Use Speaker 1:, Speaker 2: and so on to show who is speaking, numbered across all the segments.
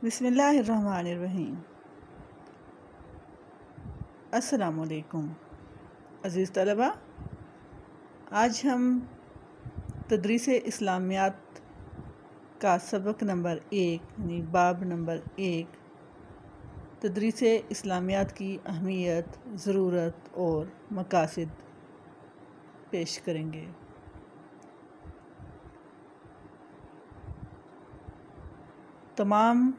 Speaker 1: بسم اللہ الرحمن الرحیم۔ السلام علیکم عزیز طلبہ، آج ہم تدریس اسلامیات کا سبق نمبر 1 یعنی باب نمبر 1 تدریس اسلامیات کی اہمیت، ضرورت اور مقاصد پیش کریں گے۔ تمام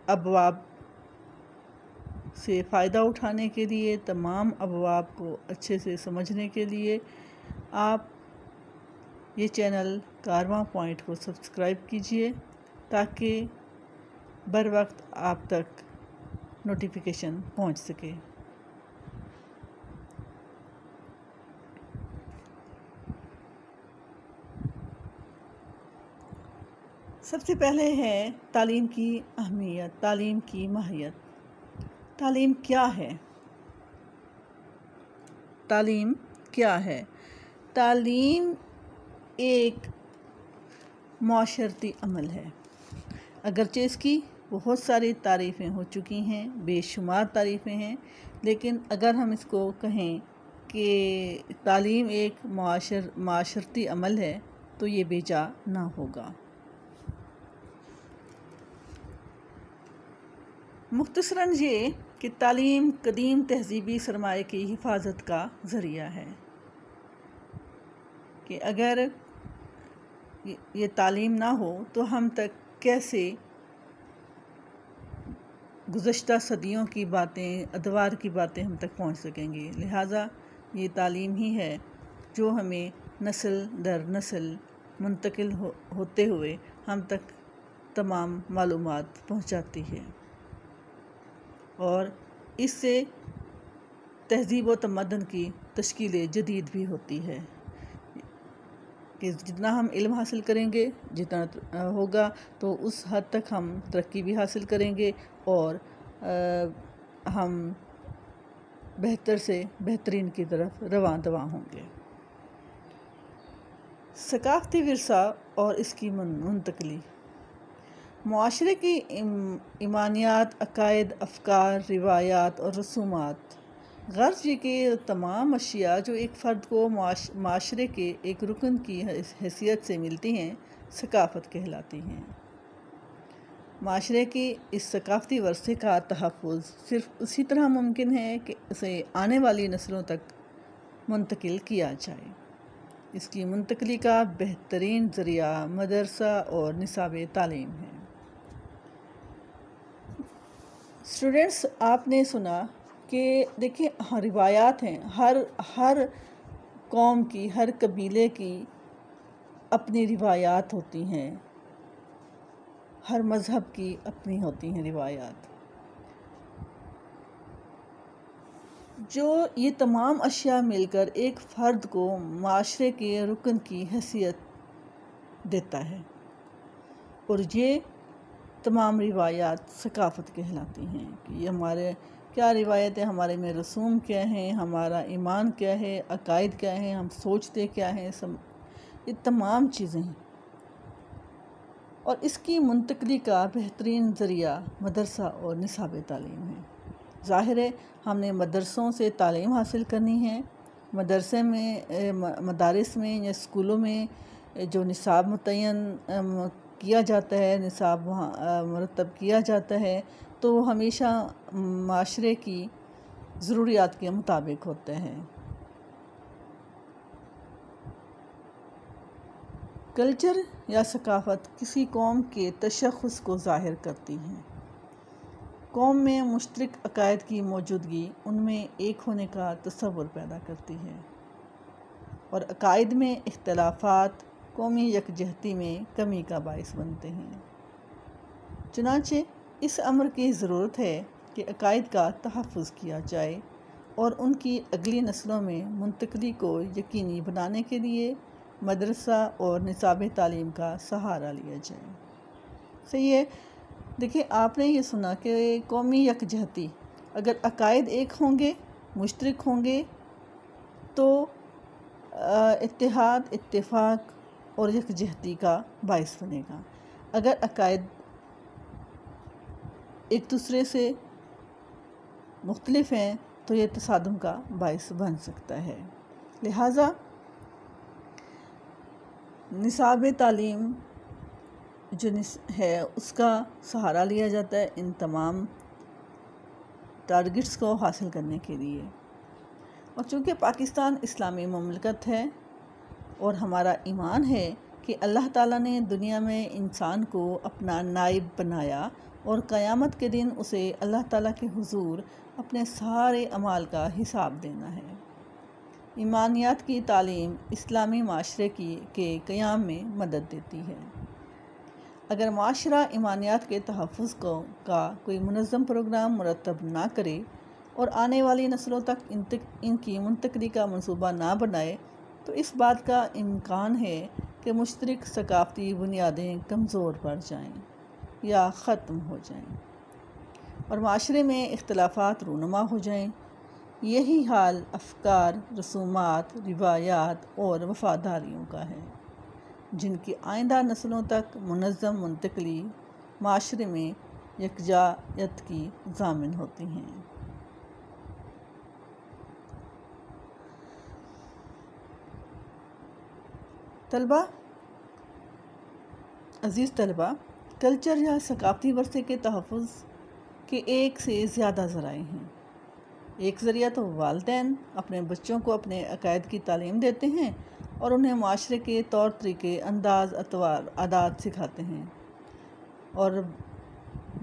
Speaker 1: ابواب سے فائدہ اٹھانے کے لیے، تمام ابواب کو اچھے سے سمجھنے کے لیے آپ یہ چینل کارواں پوائنٹ کو سبسکرائب کیجئے تاکہ بر وقت آپ تک نوٹیفیکیشن پہنچ سکے۔ سب سے پہلے ہے تعلیم کی اہمیت، تعلیم کی ماہیت۔ تعلیم کیا ہے؟ تعلیم کیا ہے؟ تعلیم ایک معاشرتی عمل ہے، اگرچہ اس کی بہت ساری تعریفیں ہو چکی ہیں، بے شمار تعریفیں ہیں، لیکن اگر ہم اس کو کہیں کہ تعلیم ایک معاشرتی عمل ہے تو یہ بے جا نہ ہوگا۔ مختصراً یہ کہ تعلیم قدیم تہذیبی سرمایہ کی حفاظت کا ذریعہ ہے، کہ اگر یہ تعلیم نہ ہو تو ہم تک کیسے گزشتہ صدیوں کی باتیں، ادوار کی باتیں ہم تک پہنچ سکیں گے۔ لہٰذا یہ تعلیم ہی ہے جو ہمیں نسل در نسل منتقل ہوتے ہوئے ہم تک تمام معلومات پہنچاتی ہے، اور اس سے تہذیب و تمدن کی تشکیل جدید بھی ہوتی ہے، کہ جتنا ہم علم حاصل کریں گے، جتنا ہوگا تو اس حد تک ہم ترقی بھی حاصل کریں گے اور ہم بہتر سے بہترین کی طرف رواں دواں ہوں گے۔ ثقافتی ورثہ اور اس کی منتقلی۔ معاشرے کی ایمانیات، عقائد، افکار، روایات اور رسومات، غرض یہ کہ تمام اشیاء جو ایک فرد کو معاشرے کے ایک رکن کی حیثیت سے ملتی ہیں، ثقافت کہلاتی ہیں۔ معاشرے کی اس ثقافتی ورثے کا تحفظ صرف اسی طرح ممکن ہے کہ اسے آنے والی نسلوں تک منتقل کیا جائے۔ اس کی منتقلی کا بہترین ذریعہ مدرسہ اور نصاب تعلیم ہے۔ اسٹوڈنٹس، آپ نے سنا کہ دیکھیں روایات ہیں، ہر قوم کی، ہر قبیلے کی اپنی روایات ہوتی ہیں، ہر مذہب کی اپنی ہوتی ہیں روایات، جو یہ تمام اشیاء مل کر ایک فرد کو معاشرے کے رکن کی حیثیت دیتا ہے، اور یہ تمام روایات ثقافت کہلاتی ہیں۔ کہ یہ ہمارے کیا روایت ہے، ہمارے میں رسوم کیا ہیں، ہمارا ایمان کیا ہے، عقائد کیا ہیں، ہم سوچتے کیا ہیں، یہ تمام چیزیں ہیں، اور اس کی منتقلی کا بہترین ذریعہ مدرسہ اور نصاب تعلیم ہے۔ ظاہر ہے ہم نے مدرسوں سے تعلیم حاصل کرنی ہے، مدارس میں یا اسکولوں میں جو نصاب متعین کیا جاتا ہے، نصاب مرتب کیا جاتا ہے، تو وہ ہمیشہ معاشرے کی ضروریات کے مطابق ہوتا ہے۔ کلچر یا ثقافت کسی قوم کے تشخص کو ظاہر کرتی ہے۔ قوم میں مشترک عقائد کی موجودگی ان میں ایک ہونے کا تصور پیدا کرتی ہے، اور عقائد میں اختلافات قومی یکجہتی میں کمی کا باعث بنتے ہیں۔ چنانچہ اس امر کی ضرورت ہے کہ عقائد کا تحفظ کیا جائے اور ان کی اگلی نسلوں میں منتقلی کو یقینی بنانے کے لیے مدرسہ اور نصاب تعلیم کا سہارا لیا جائے۔ صحیح ہے، دیکھیں آپ نے یہ سنا کہ قومی یکجہتی، اگر عقائد ایک ہوں گے، مشترک ہوں گے، تو اتحاد، اتفاق اور یکجہتی کا باعث بنے گا۔ اگر عقائد ایک دوسرے سے مختلف ہیں تو یہ تصادم کا باعث بن سکتا ہے۔ لہٰذا نصاب تعلیم جو ہے اس کا سہارا لیا جاتا ہے ان تمام ٹارگٹس کو حاصل کرنے کے لیے۔ اور چونکہ پاکستان اسلامی مملکت ہے اور ہمارا ایمان ہے کہ اللہ تعالیٰ نے دنیا میں انسان کو اپنا نائب بنایا اور قیامت کے دن اسے اللہ تعالیٰ کے حضور اپنے سارے اعمال کا حساب دینا ہے۔ ایمانیات کی تعلیم اسلامی معاشرے کے قیام میں مدد دیتی ہے۔ اگر معاشرہ ایمانیات کے تحفظ کا کوئی منظم پروگرام مرتب نہ کرے اور آنے والی نسلوں تک ان کی منتقلی کا منصوبہ نہ بنائے تو اس بات کا امکان ہے کہ مشترک ثقافتی بنیادیں کمزور پڑ جائیں یا ختم ہو جائیں اور معاشرے میں اختلافات رونما ہو جائیں۔ یہی حال افکار، رسومات، روایات اور وفاداریوں کا ہے جن کی آئندہ نسلوں تک منظم منتقلی معاشرے میں یکجایت کی ضامن ہوتی ہیں۔ عزیز طلبہ، کلچر یا ثقافتی ورثے کے تحفظ کے ایک سے زیادہ ذرائع ہیں۔ ایک ذریعہ تو والدین اپنے بچوں کو اپنے عقائد کی تعلیم دیتے ہیں اور انہیں معاشرے کے طور طریقے، انداز، اطوار، عادات سکھاتے ہیں، اور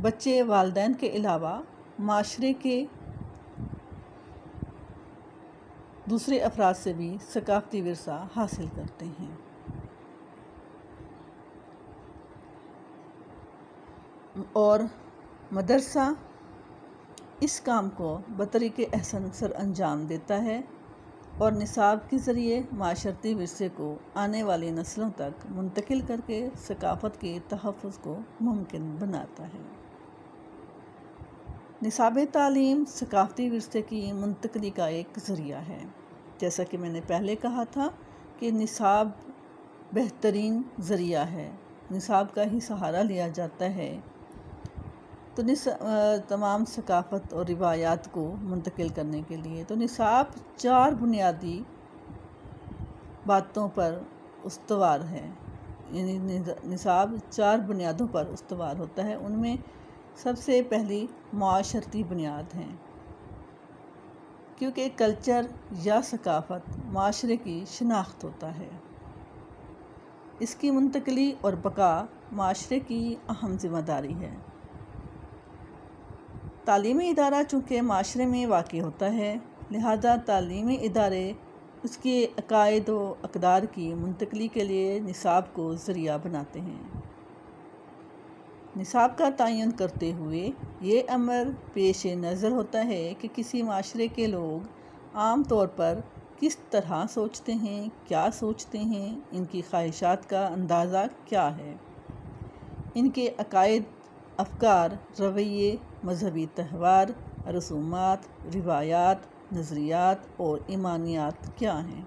Speaker 1: بچے والدین کے علاوہ معاشرے کے دوسرے افراد سے بھی ثقافتی ورثہ حاصل کرتے ہیں۔ اور مدرسہ اس کام کو بطریق احسن سر انجام دیتا ہے اور نصاب کے ذریعے معاشرتی ورثے کو آنے والی نسلوں تک منتقل کر کے ثقافت کے تحفظ کو ممکن بناتا ہے۔ نصاب تعلیم ثقافتی ورثے کی منتقلی کا ایک ذریعہ ہے۔ جیسا کہ میں نے پہلے کہا تھا کہ نصاب بہترین ذریعہ ہے، نصاب کا ہی سہارا لیا جاتا ہے تو تمام ثقافت اور روایات کو منتقل کرنے کے لیے۔ تو نصاب 4 بنیادی باتوں پر استوار ہے، یعنی نصاب 4 بنیادوں پر استوار ہوتا ہے۔ ان میں سب سے پہلی معاشرتی بنیاد ہیں، کیونکہ کلچر یا ثقافت معاشرے کی شناخت ہوتا ہے۔ اس کی منتقلی اور بقا معاشرے کی اہم ذمہ داری ہے۔ تعلیمی ادارہ چونکہ معاشرے میں واقع ہوتا ہے، لہذا تعلیمی ادارے اس کے عقائد و اقدار کی منتقلی کے لیے نصاب کو ذریعہ بناتے ہیں۔ نصاب کا تعین کرتے ہوئے یہ امر پیش نظر ہوتا ہے کہ کسی معاشرے کے لوگ عام طور پر کس طرح سوچتے ہیں، کیا سوچتے ہیں، ان کی خواہشات کا اندازہ کیا ہے، ان کے عقائد، افکار، رویے، مذہبی تہوار، رسومات، روایات، نظریات اور ایمانیات کیا ہیں۔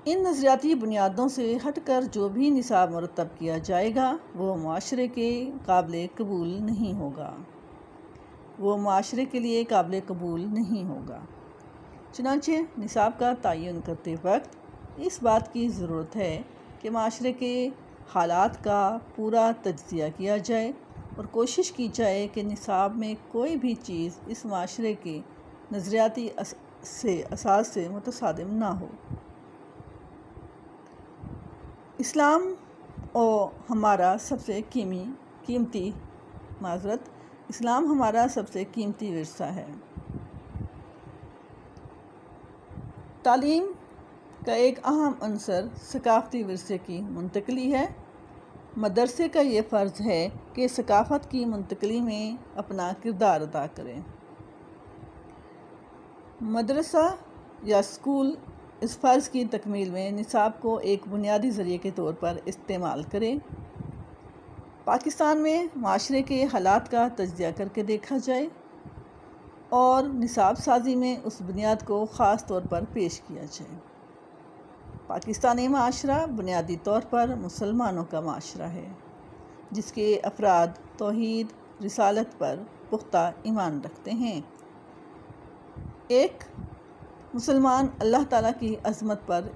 Speaker 1: ان نظریاتی بنیادوں سے ہٹ کر جو بھی نصاب مرتب کیا جائے گا وہ معاشرے کے قابل قبول نہیں ہوگا، وہ معاشرے کے لیے قابل قبول نہیں ہوگا۔ چنانچہ نصاب کا تعین کرتے وقت اس بات کی ضرورت ہے کہ معاشرے کے حالات کا پورا تجزیہ کیا جائے اور کوشش کی جائے کہ نصاب میں کوئی بھی چیز اس معاشرے کے نظریاتی اساس سے متصادم نہ ہو۔ اسلام ہمارا سب سے قیمتی ورثہ ہے۔ تعلیم کا ایک اہم عنصر ثقافتی ورثے کی منتقلی ہے۔ مدرسے کا یہ فرض ہے کہ ثقافت کی منتقلی میں اپنا کردار ادا کرے۔ مدرسہ یا اسکول اس فرض کی تکمیل میں نصاب کو ایک بنیادی ذریعے کے طور پر استعمال کرے۔ پاکستان میں معاشرے کے حالات کا تجزیہ کر کے دیکھا جائے اور نصاب سازی میں اس بنیاد کو خاص طور پر پیش کیا جائے۔ پاکستانی معاشرہ بنیادی طور پر مسلمانوں کا معاشرہ ہے۔ جس کے افراد توحید رسالت پر پختہ ایمان رکھتے ہیں۔ ایک مسلمان اللہ تعالیٰ کی عظمت پر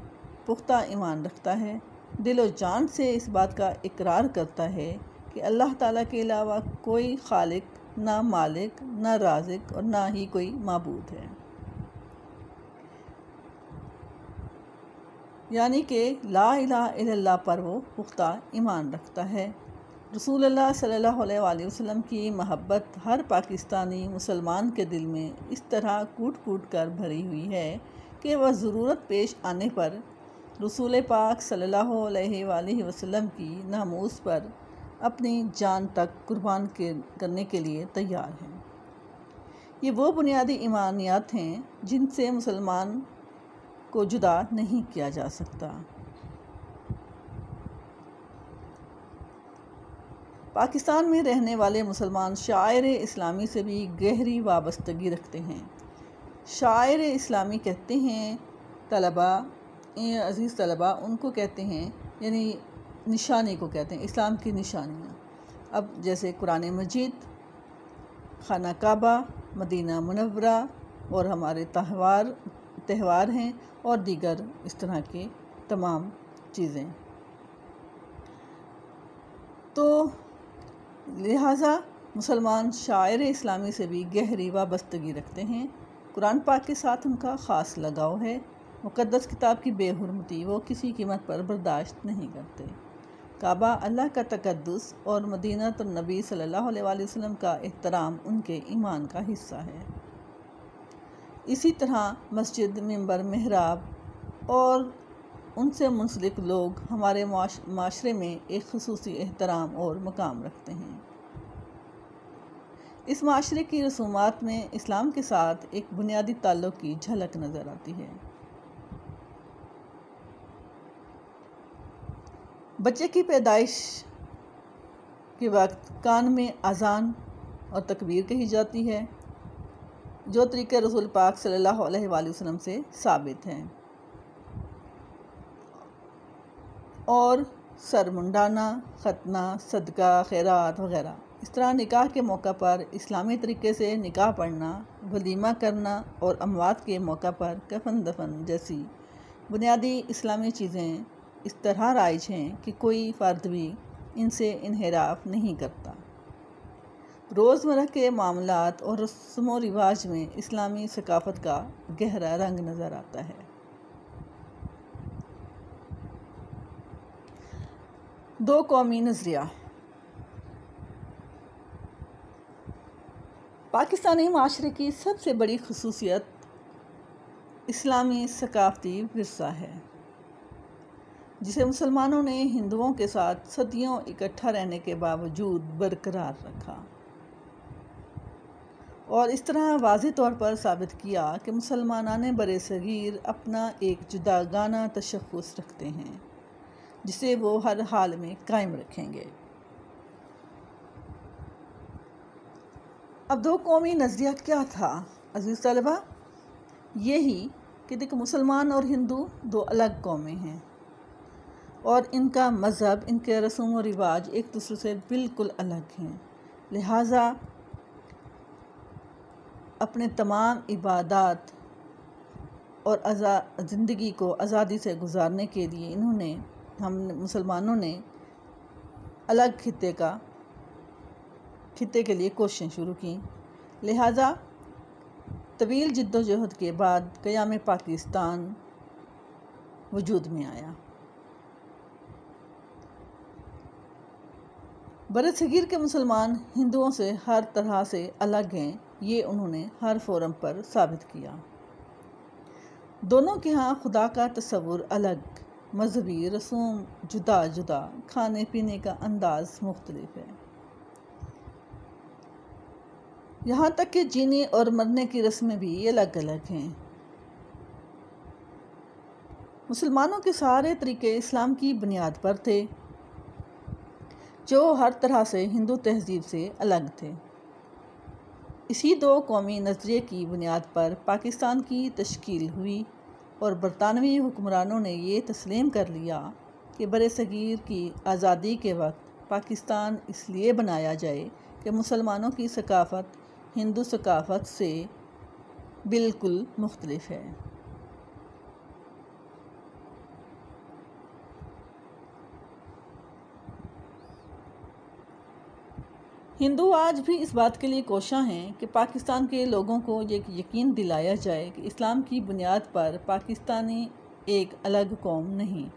Speaker 1: پختہ ایمان رکھتا ہے، دل و جان سے اس بات کا اقرار کرتا ہے کہ اللہ تعالیٰ کے علاوہ کوئی خالق، نہ مالک، نہ رازق اور نہ ہی کوئی معبود ہے، یعنی کہ لا الہ الا اللہ پر وہ پختہ ایمان رکھتا ہے۔ رسول اللہ صلی اللہ علیہ وآلہ وسلم کی محبت ہر پاکستانی مسلمان کے دل میں اس طرح کوٹ کوٹ کر بھری ہوئی ہے کہ وہ ضرورت پیش آنے پر رسول پاک صلی اللہ علیہ وآلہ وسلم کی ناموس پر اپنی جان تک قربان کرنے کے لیے تیار ہیں۔ یہ وہ بنیادی ایمانیات ہیں جن سے مسلمان کو جدا نہیں کیا جا سکتا۔ پاکستان میں رہنے والے مسلمان شعائر اسلامی سے بھی گہری وابستگی رکھتے ہیں۔ شعائر اسلامی کہتے ہیں عزیز طلباء ان کو کہتے ہیں، یعنی نشانی کو کہتے ہیں، اسلام کی نشانیاں۔ اب جیسے قرآن مجید، خانہ کعبہ، مدینہ منورہ اور ہمارے تہوار ہیں اور دیگر اس طرح کے تمام چیزیں۔ تو لہٰذا مسلمان شاعر اسلامی سے بھی گہری وابستگی رکھتے ہیں۔ قرآن پاک کے ساتھ ان کا خاص لگاؤ ہے۔ مقدس کتاب کی بے حرمتی وہ کسی قیمت پر برداشت نہیں کرتے۔ کعبہ اللہ کا تقدس اور مدینہ النبی صلی اللہ علیہ وآلہ وسلم کا احترام ان کے ایمان کا حصہ ہے۔ اسی طرح مسجد، منبر، محراب اور ان سے منسلک لوگ ہمارے معاشرے میں ایک خصوصی احترام اور مقام رکھتے ہیں۔ اس معاشرے کی رسومات میں اسلام کے ساتھ ایک بنیادی تعلق کی جھلک نظر آتی ہے۔ بچے کی پیدائش کے وقت کان میں اذان اور تکبیر کہی جاتی ہے، جو طریقہ رسول پاک صلی اللہ علیہ وآلہ وسلم سے ثابت ہے، اور سر منڈانا، ختنہ، صدقہ، خیرات وغیرہ۔ اس طرح نکاح کے موقع پر اسلامی طریقے سے نکاح پڑھنا، ولیمہ کرنا اور اموات کے موقع پر کفن دفن جیسی بنیادی اسلامی چیزیں اس طرح رائج ہیں کہ کوئی فرد بھی ان سے انحراف نہیں کرتا۔ روزمرہ کے معاملات اور رسم و رواج میں اسلامی ثقافت کا گہرا رنگ نظر آتا ہے۔ دو قومی نظریہ۔ پاکستانی معاشرے کی سب سے بڑی خصوصیت اسلامی ثقافتی ورثہ ہے، جسے مسلمانوں نے ہندوؤں کے ساتھ صدیوں اکٹھا رہنے کے باوجود برقرار رکھا، اور اس طرح واضح طور پر ثابت کیا کہ مسلمانان برصغیر اپنا ایک جداگانہ تشخص رکھتے ہیں جسے وہ ہر حال میں قائم رکھیں گے۔ اب دو قومی نظریہ کیا تھا عزیز طلبہ؟ یہی کہ دیکھو مسلمان اور ہندو دو الگ قومیں ہیں، اور ان کا مذہب، ان کے رسم و رواج ایک دوسرے سے بالکل الگ ہیں۔ لہٰذا اپنے تمام عبادات اور زندگی کو آزادی سے گزارنے کے لیے ہم مسلمانوں نے الگ خطے کے لیے کوششیں شروع کیں۔ لہٰذا طویل جد و جہد کے بعد قیام پاکستان وجود میں آیا۔ برصغیر کے مسلمان ہندوؤں سے ہر طرح سے الگ ہیں، یہ انہوں نے ہر فورم پر ثابت کیا۔ دونوں کے ہاں خدا کا تصور الگ، مذہبی رسوم جدا جدا، کھانے پینے کا انداز مختلف ہے، یہاں تک کہ جینے اور مرنے کی رسمیں بھی الگ الگ ہیں۔ مسلمانوں کے سارے طریقے اسلام کی بنیاد پر تھے، جو ہر طرح سے ہندو تہذیب سے الگ تھے۔ اسی دو قومی نظریے کی بنیاد پر پاکستان کی تشکیل ہوئی، اور برطانوی حکمرانوں نے یہ تسلیم کر لیا کہ برصغیر کی آزادی کے وقت پاکستان اس لیے بنایا جائے کہ مسلمانوں کی ثقافت ہندو ثقافت سے بالکل مختلف ہے۔ ہندو آج بھی اس بات کے لیے کوشاں ہیں کہ پاکستان کے لوگوں کو یہ یقین دلایا جائے کہ اسلام کی بنیاد پر پاکستانی ایک الگ قوم نہیں،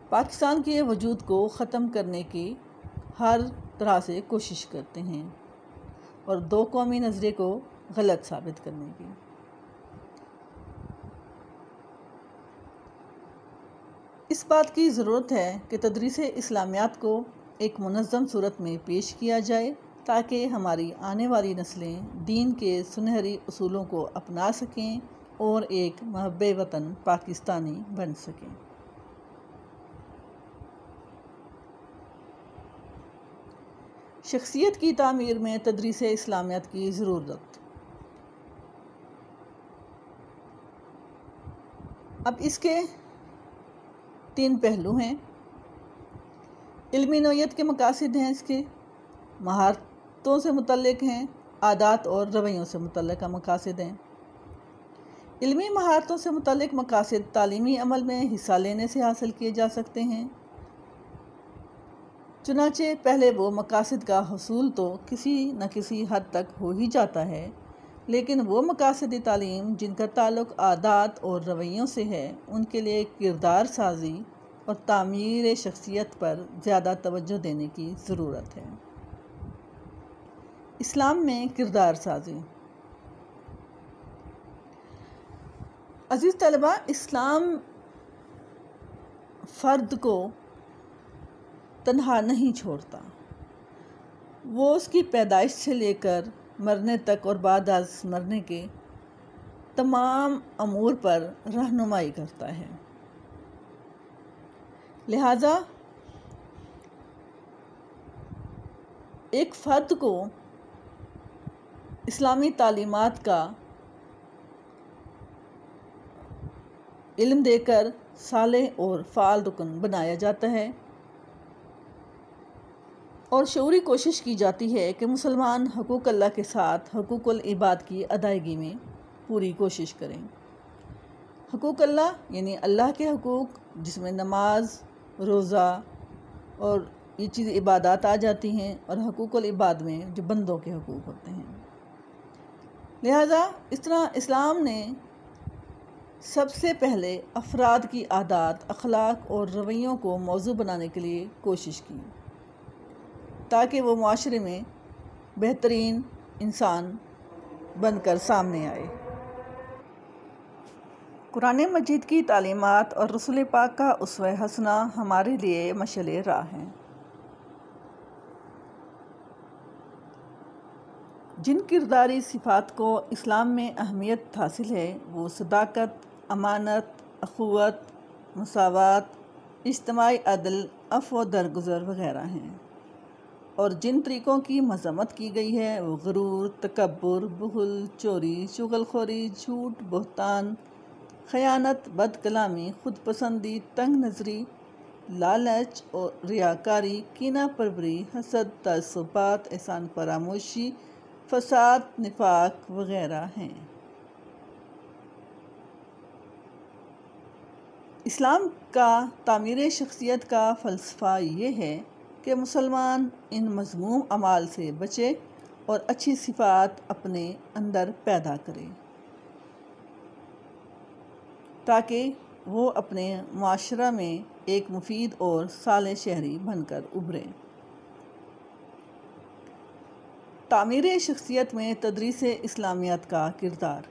Speaker 1: پاکستان کے وجود کو ختم کرنے کی ہر طرح سے کوشش کرتے ہیں اور دو قومی نظریے کو غلط ثابت کرنے کی۔ اس بات کی ضرورت ہے کہ تدریس اسلامیات کو ایک منظم صورت میں پیش کیا جائے تاکہ ہماری آنے والی نسلیں دین کے سنہری اصولوں کو اپنا سکیں اور ایک محب وطن پاکستانی بن سکیں۔ شخصیت کی تعمیر میں تدریس اسلامیات کی ضرورت۔ اب اس کے 3 پہلو ہیں۔ علمی نوعیت کے مقاصد ہیں، اس کے مہارتوں سے متعلق ہیں، عادات اور رویوں سے متعلقہ مقاصد ہیں۔ علمی مہارتوں سے متعلق مقاصد تعلیمی عمل میں حصہ لینے سے حاصل کیے جا سکتے ہیں۔ چنانچہ پہلے وہ مقاصد کا حصول تو کسی نہ کسی حد تک ہو ہی جاتا ہے، لیکن وہ مقاصدی تعلیم جن کا تعلق عادات اور رویوں سے ہے، ان کے لیے کردار سازی اور تعمیر شخصیت پر زیادہ توجہ دینے کی ضرورت ہے۔ اسلام میں کردار سازی۔ عزیز طلبہ، اسلام فرد کو تنہا نہیں چھوڑتا، وہ اس کی پیدائش سے لے کر مرنے تک اور بعد از مرنے کے تمام امور پر رہنمائی کرتا ہے۔ لہٰذا ایک فرد کو اسلامی تعلیمات کا علم دے کر صالح اور فعال رکن بنایا جاتا ہے اور شعوری کوشش کی جاتی ہے کہ مسلمان حقوق اللہ کے ساتھ حقوق العباد کی ادائیگی میں پوری کوشش کریں۔ حقوق اللہ یعنی اللہ کے حقوق، جس میں نماز، روزہ اور یہ چیز عبادات آ جاتی ہیں، اور حقوق العباد میں جو بندوں کے حقوق ہوتے ہیں۔ لہٰذا اس طرح اسلام نے سب سے پہلے افراد کی عادات، اخلاق اور رویوں کو موضوع بنانے کے لیے کوشش کی تاکہ وہ معاشرے میں بہترین انسان بن کر سامنے آئے۔ قرآن مجید کی تعلیمات اور رسول پاک کا اسوہ حسنہ ہمارے لیے مشعل راہ ہیں۔ جن کرداری صفات کو اسلام میں اہمیت حاصل ہے وہ صداقت، امانت، اخوت، مساوات، اجتماعی عدل، عفو درگزر وغیرہ ہیں، اور جن طریقوں کی مذمت کی گئی ہے وہ غرور، تکبر، بخل، چوری، چغل خوری، جھوٹ، بہتان، خیانت، بد کلامی، خود پسندی، تنگ نظری، لالچ اور ریاکاری، کینہ پروری، حسد، تعصبات، احسان فراموشی، فساد، نفاق وغیرہ ہیں۔ اسلام کا تعمیر شخصیت کا فلسفہ یہ ہے کہ مسلمان ان مذموم اعمال سے بچے اور اچھی صفات اپنے اندر پیدا کرے تاکہ وہ اپنے معاشرہ میں ایک مفید اور صالح شہری بن کر ابھرے۔ تعمیر شخصیت میں تدریس اسلامیات کا کردار۔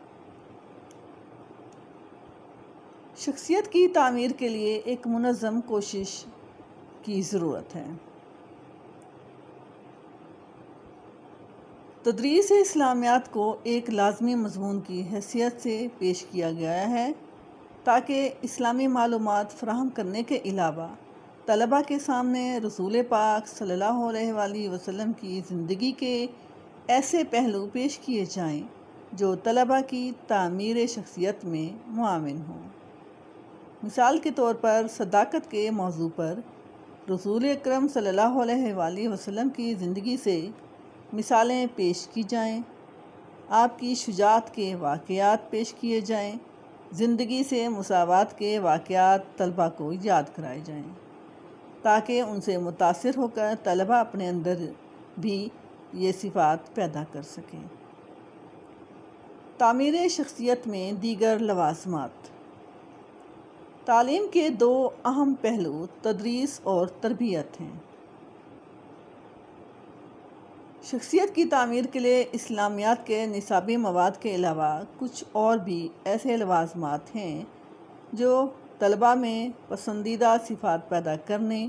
Speaker 1: شخصیت کی تعمیر کے لیے ایک منظم کوشش کی ضرورت ہے۔ تدریس اسلامیات کو ایک لازمی مضمون کی حیثیت سے پیش کیا گیا ہے تاکہ اسلامی معلومات فراہم کرنے کے علاوہ طلباء کے سامنے رسول پاک صلی اللہ علیہ وآلہ وسلم کی زندگی کے ایسے پہلو پیش کیے جائیں جو طلباء کی تعمیر شخصیت میں معاون ہوں۔ مثال کے طور پر صداقت کے موضوع پر رسول اکرم صلی اللہ علیہ وآلہ وسلم کی زندگی سے مثالیں پیش کی جائیں، آپ کی شجاعت کے واقعات پیش کیے جائیں، زندگی سے مساوات کے واقعات طلباء کو یاد کرائے جائیں تاکہ ان سے متاثر ہو کر طلباء اپنے اندر بھی یہ صفات پیدا کر سکیں۔ تعمیر شخصیت میں دیگر لوازمات۔ تعلیم کے دو اہم پہلو تدریس اور تربیت ہیں۔ شخصیت کی تعمیر کے لیے اسلامیات کے نصابی مواد کے علاوہ کچھ اور بھی ایسے لوازمات ہیں جو طلباء میں پسندیدہ صفات پیدا کرنے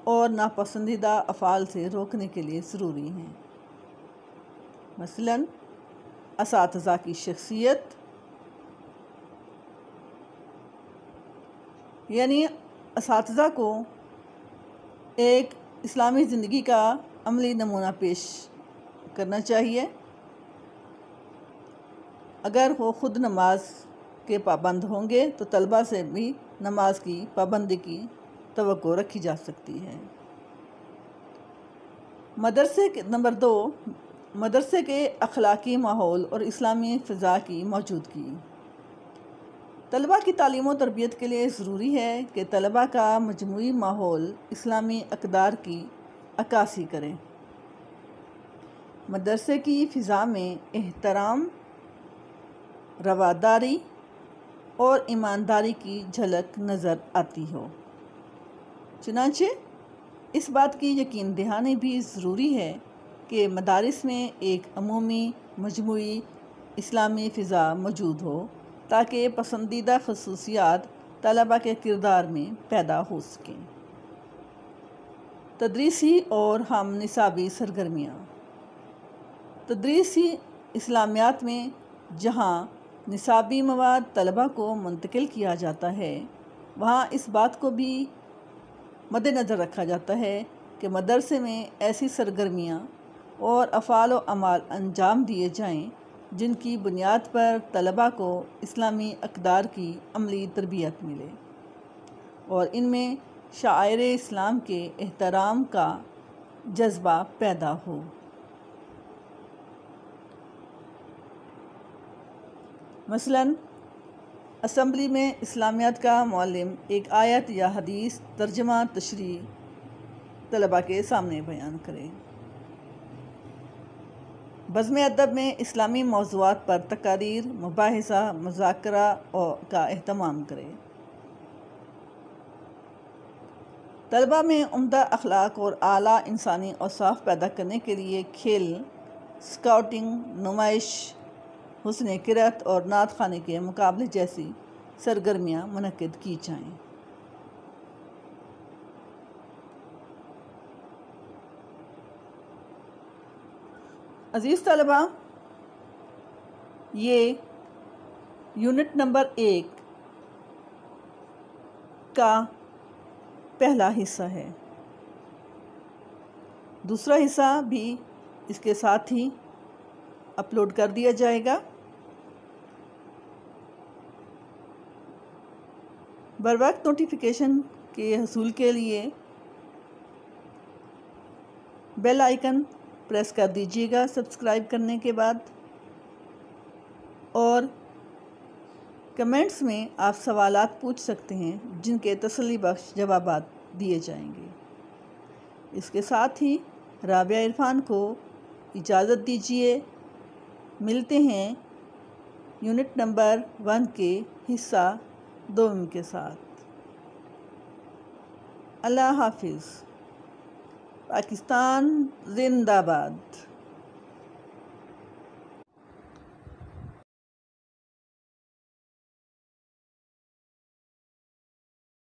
Speaker 1: اور ناپسندیدہ افعال سے روکنے کے لیے ضروری ہیں۔ مثلاً اساتذہ کی شخصیت، یعنی اساتذہ کو ایک اسلامی زندگی کا عملی نمونہ پیش کرنا چاہیے۔ اگر وہ خود نماز کے پابند ہوں گے تو طلباء سے بھی نماز کی پابندی کی توقع رکھی جا سکتی ہے۔ نمبر 2، مدرسے کے اخلاقی ماحول اور اسلامی فضا کی موجودگی۔ طلباء کی تعلیم و تربیت کے لیے ضروری ہے کہ طلباء کا مجموعی ماحول اسلامی اقدار کی عکاسی کرے۔ مدرسے کی فضا میں احترام، رواداری اور ایمانداری کی جھلک نظر آتی ہو۔ چنانچہ اس بات کی یقین دہانی بھی ضروری ہے کہ مدارس میں ایک عمومی مجموعی اسلامی فضا موجود ہو تاکہ پسندیدہ خصوصیات طلباء کے کردار میں پیدا ہو سکیں۔ تدریسی اور ہم نصابی سرگرمیاں۔ تدریسی اسلامیات میں جہاں نصابی مواد طلباء کو منتقل کیا جاتا ہے، وہاں اس بات کو بھی مد نظر رکھا جاتا ہے کہ مدرسے میں ایسی سرگرمیاں اور افعال و اعمال انجام دیے جائیں جن کی بنیاد پر طلباء کو اسلامی اقدار کی عملی تربیت ملے اور ان میں شعائر اسلام کے احترام کا جذبہ پیدا ہو۔ مثلاً اسمبلی میں اسلامیات کا معلم ایک آیت یا حدیث ترجمہ تشریح طلباء کے سامنے بیان کرے۔ بزم ادب میں اسلامی موضوعات پر تقاریر، مباحثہ، مذاکرہ کا اہتمام کرے۔ طلباء میں عمدہ اخلاق اور اعلیٰ انسانی اوصاف پیدا کرنے کے لیے کھیل، اسکاؤٹنگ، نمائش، حسن قرأت اور نعت خوانی کے مقابلے جیسی سرگرمیاں منعقد کی جائیں۔ عزیز طلباء، یہ یونٹ نمبر 1 کا پہلا حصہ ہے۔ دوسرا حصہ بھی اس کے ساتھ ہی اپلوڈ کر دیا جائے گا۔ بروقت نوٹیفیکیشن کے حصول کے لیے بیل آئیکن پریس کر دیجیے گا سبسکرائب کرنے کے بعد، اور کمنٹس میں آپ سوالات پوچھ سکتے ہیں جن کے تسلی بخش جوابات دیے جائیں گے۔ اس کے ساتھ ہی رابعہ عرفان کو اجازت دیجیے۔ ملتے ہیں یونٹ نمبر 1 کے حصہ 2 کے ساتھ۔ اللہ حافظ۔ پاکستان زندہ باد۔